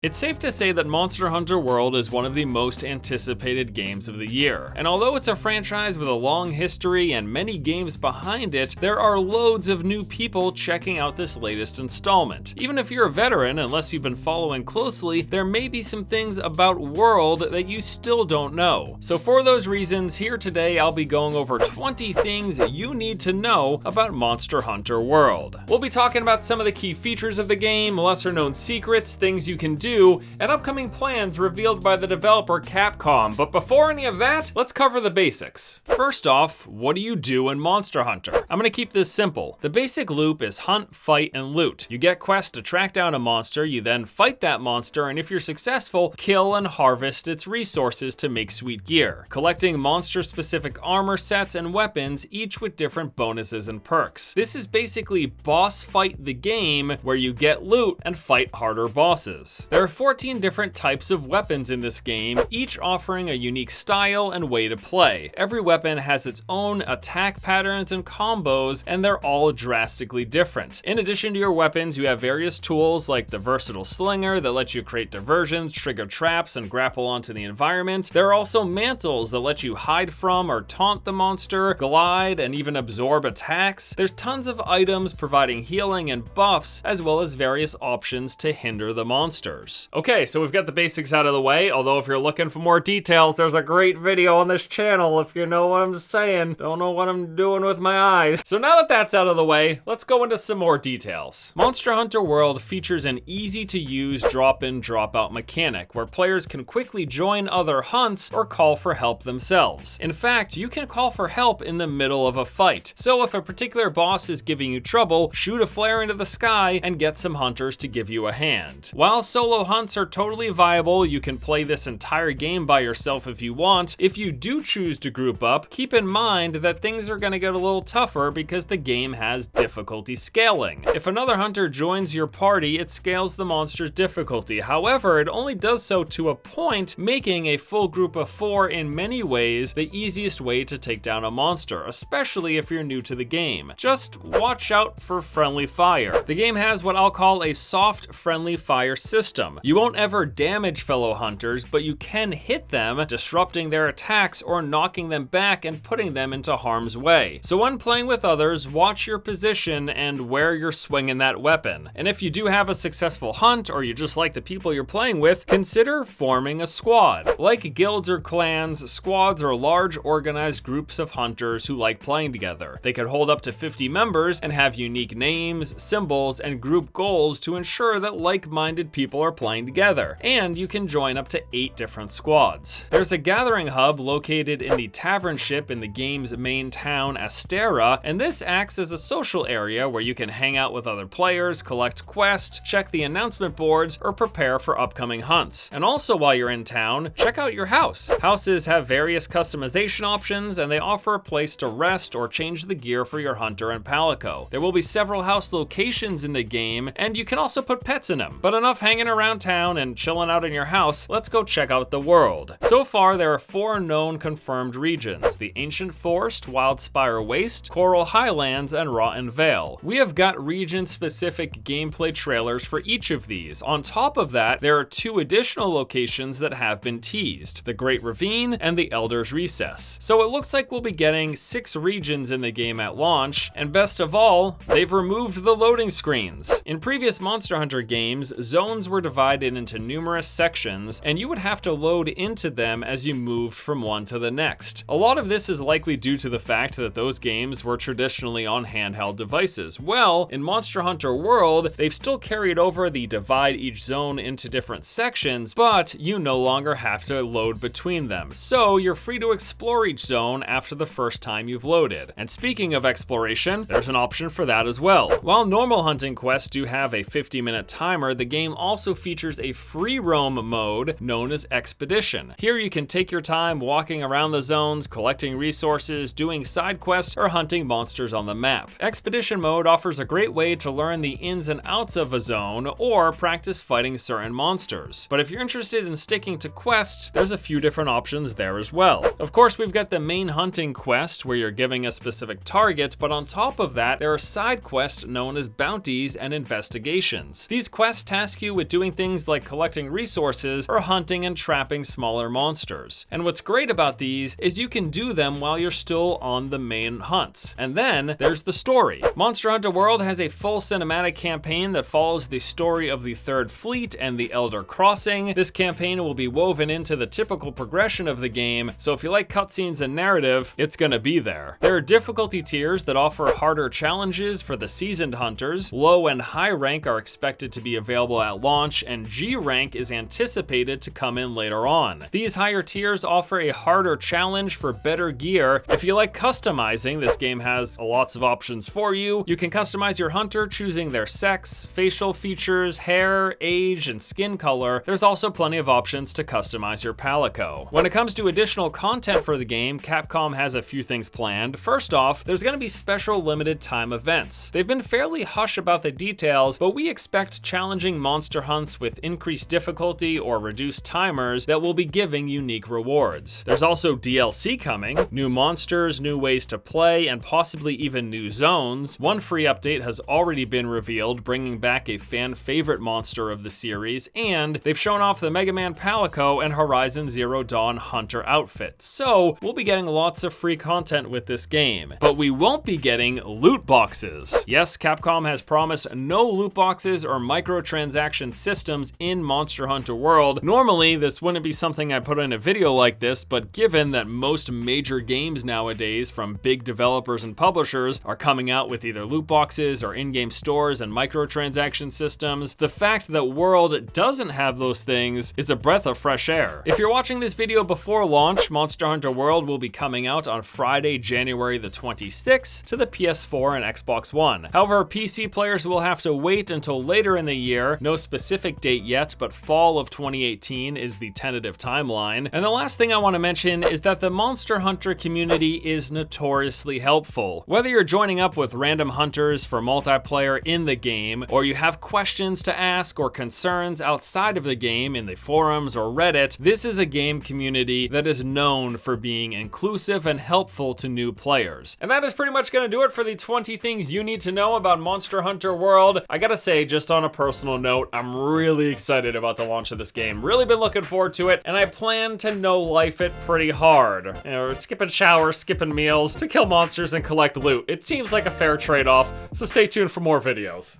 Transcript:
It's safe to say that Monster Hunter World is one of the most anticipated games of the year. And although it's a franchise with a long history and many games behind it, there are loads of new people checking out this latest installment. Even if you're a veteran, unless you've been following closely, there may be some things about World that you still don't know. So for those reasons, here today I'll be going over 20 things you need to know about Monster Hunter World. We'll be talking about some of the key features of the game, lesser known secrets, things you can do, and upcoming plans revealed by the developer Capcom. But before any of that, let's cover the basics. First off, what do you do in Monster Hunter? I'm gonna keep this simple. The basic loop is hunt, fight, and loot. You get quests to track down a monster, you then fight that monster, and if you're successful, kill and harvest its resources to make sweet gear, collecting monster-specific armor sets and weapons, each with different bonuses and perks. This is basically boss fight the game, where you get loot and fight harder bosses. There are 14 different types of weapons in this game, each offering a unique style and way to play. Every weapon has its own attack patterns and combos, and they're all drastically different. In addition to your weapons, you have various tools like the versatile slinger that lets you create diversions, trigger traps, and grapple onto the environment. There are also mantles that let you hide from or taunt the monster, glide, and even absorb attacks. There's tons of items providing healing and buffs, as well as various options to hinder the monsters. Okay, so we've got the basics out of the way, although if you're looking for more details, there's a great video on this channel, if you know what I'm saying. Don't know what I'm doing with my eyes. So now that that's out of the way, let's go into some more details. Monster Hunter World features an easy-to-use drop-in, drop-out mechanic, where players can quickly join other hunts or call for help themselves. In fact, you can call for help in the middle of a fight. So if a particular boss is giving you trouble, shoot a flare into the sky and get some hunters to give you a hand. While solo hunts are totally viable, you can play this entire game by yourself if you want. If you do choose to group up, keep in mind that things are going to get a little tougher because the game has difficulty scaling. If another hunter joins your party, it scales the monster's difficulty. However, it only does so to a point, making a full group of 4 in many ways the easiest way to take down a monster, especially if you're new to the game. Just watch out for friendly fire. The game has what I'll call a soft friendly fire system. You won't ever damage fellow hunters, but you can hit them, disrupting their attacks or knocking them back and putting them into harm's way. So when playing with others, watch your position and where you're swinging that weapon. And if you do have a successful hunt, or you just like the people you're playing with, consider forming a squad. Like guilds or clans, squads are large organized groups of hunters who like playing together. They could hold up to 50 members and have unique names, symbols, and group goals to ensure that like-minded people are playing together, and you can join up to 8 different squads. There's a gathering hub located in the tavern ship in the game's main town, Astera, and this acts as a social area where you can hang out with other players, collect quests, check the announcement boards, or prepare for upcoming hunts. And also while you're in town, check out your house. Houses have various customization options, and they offer a place to rest or change the gear for your hunter and palico. There will be several house locations in the game, and you can also put pets in them. But enough hanging around town and chilling out in your house, let's go check out the world. So far, there are 4 known confirmed regions: the Ancient Forest, Wildspire Waste, Coral Highlands, and Rotten Vale. We have got region-specific gameplay trailers for each of these. On top of that, there are 2 additional locations that have been teased: the Great Ravine and the Elder's Recess. So it looks like we'll be getting 6 regions in the game at launch, and best of all, they've removed the loading screens. In previous Monster Hunter games, zones were divided into numerous sections, and you would have to load into them as you moved from one to the next. A lot of this is likely due to the fact that those games were traditionally on handheld devices. Well, in Monster Hunter World, they've still carried over the divide each zone into different sections, but you no longer have to load between them. So you're free to explore each zone after the first time you've loaded. And speaking of exploration, there's an option for that as well. While normal hunting quests do have a 50-minute timer, the game also features a free roam mode known as Expedition. Here you can take your time walking around the zones, collecting resources, doing side quests, or hunting monsters on the map. Expedition mode offers a great way to learn the ins and outs of a zone or practice fighting certain monsters. But if you're interested in sticking to quests, there's a few different options there as well. Of course, we've got the main hunting quest where you're giving a specific target, but on top of that, there are side quests known as bounties and investigations. These quests task you with doing doing things like collecting resources or hunting and trapping smaller monsters. And what's great about these is you can do them while you're still on the main hunts. And then there's the story. Monster Hunter World has a full cinematic campaign that follows the story of the Third Fleet and the Elder Crossing. This campaign will be woven into the typical progression of the game, so if you like cutscenes and narrative, it's gonna be there. There are difficulty tiers that offer harder challenges for the seasoned hunters. Low and high rank are expected to be available at launch, and G rank is anticipated to come in later on. These higher tiers offer a harder challenge for better gear. If you like customizing, this game has lots of options for you. You can customize your hunter choosing their sex, facial features, hair, age, and skin color. There's also plenty of options to customize your palico. When it comes to additional content for the game, Capcom has a few things planned. First off, there's going to be special limited time events. They've been fairly hush about the details, but we expect challenging monster hunts with increased difficulty or reduced timers that will be giving unique rewards. There's also DLC coming, new monsters, new ways to play, and possibly even new zones. One free update has already been revealed, bringing back a fan favorite monster of the series, and they've shown off the Mega Man Palico and Horizon Zero Dawn Hunter outfits. So we'll be getting lots of free content with this game, but we won't be getting loot boxes. Yes, Capcom has promised no loot boxes or microtransaction systems in Monster Hunter World. Normally, this wouldn't be something I put in a video like this, but given that most major games nowadays from big developers and publishers are coming out with either loot boxes or in-game stores and microtransaction systems, the fact that World doesn't have those things is a breath of fresh air. If you're watching this video before launch, Monster Hunter World will be coming out on Friday, January the 26th to the PS4 and Xbox One. However, PC players will have to wait until later in the year. No specific date yet, but fall of 2018 is the tentative timeline. And the last thing I want to mention is that the Monster Hunter community is notoriously helpful. Whether you're joining up with random hunters for multiplayer in the game, or you have questions to ask or concerns outside of the game in the forums or Reddit, this is a game community that is known for being inclusive and helpful to new players. And that is pretty much going to do it for the 20 things you need to know about Monster Hunter World. I gotta say, just on a personal note, I'm really excited about the launch of this game. Really been looking forward to it, and I plan to no-life it pretty hard. You know, skipping showers, skipping meals, to kill monsters and collect loot. It seems like a fair trade-off, so stay tuned for more videos.